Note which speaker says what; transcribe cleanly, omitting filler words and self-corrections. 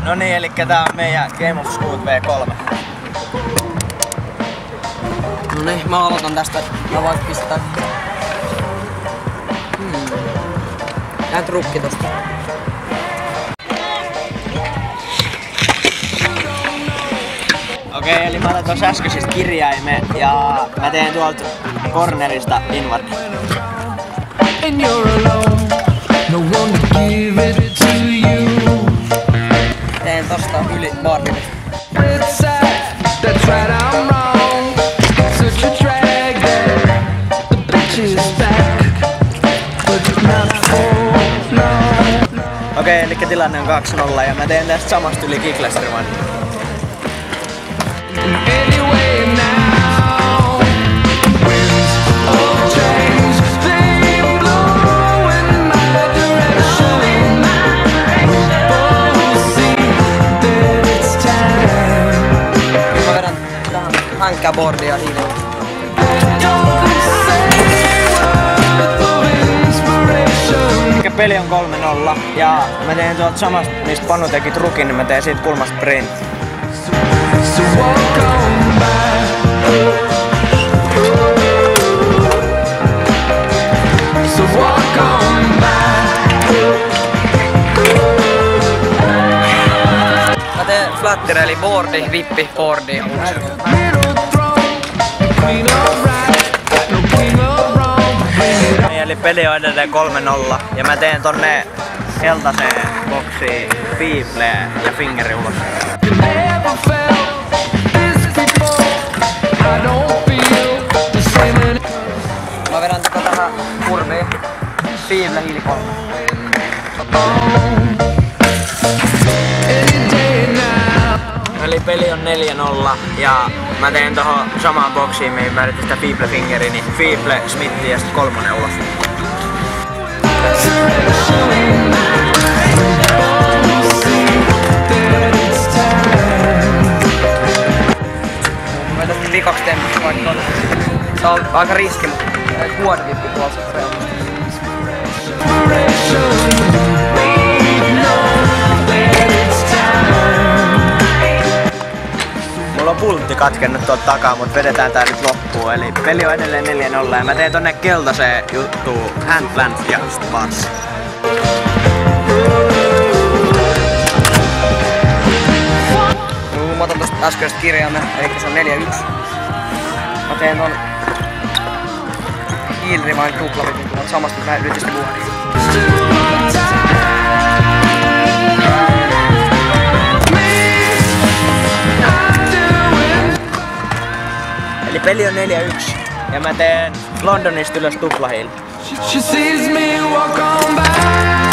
Speaker 1: No niin, eli tää on meidän Game of Scoot V3.
Speaker 2: No niin, mä aloitan tästä. Mä voin pistää... Tää trukki tosta.
Speaker 1: Okei, eli mä otan tuossa äskeisistä kirjaimen ja mä teen tuolta cornerista inward.
Speaker 2: Teen tosta yli boardille.
Speaker 1: Okei, eli tilanne on 2-0 ja mä teen tästä samasta yli kicklästerivan.
Speaker 2: Mä vedän tähän hankkaboardia hiileen.
Speaker 1: Peli on 3-0 ja mä teen tuolta samasta, mistä Panu teki trukin, niin mä teen siitä kulmasta sprint.
Speaker 2: Mä teen flatter eli boardi, vippi, boardi ja
Speaker 1: Eli peli on edelleen 3-0 ja mä teen tonne keltaiseen boksiin Feeble ja Fingeri ulos.
Speaker 2: mä vedän tähän kurviin. Feeble hiilikolme.
Speaker 1: Eli peli on 4-0 ja mä teen tohon samaan boksiin, mihin mä yritin sitä Feeble Fingeri, niin Feeble, Smithi ja sit 3 ulos.
Speaker 2: Mä tästä vikaksi tempuksi vaikka on. Tää on aika riski, mutta kuodivippi puolesta reunasta.
Speaker 1: Mulla on pultti katkennut tuolta takaa, mut vedetään tää nyt loppuun. Eli peli on edelleen 4-0 ja mä teen tonne keltaiseen juttuun handplant ja spars.
Speaker 2: Mä otan tosta äskeisestä kirjaimen, eli se on 4-1. Mä teen ton hiilrivain tuplavipin tuolta samasta yritystä vuodia.
Speaker 1: Eli peli on 4-1 ja mä teen Londonista ylös tuplahiili.
Speaker 3: She sees me walk on by.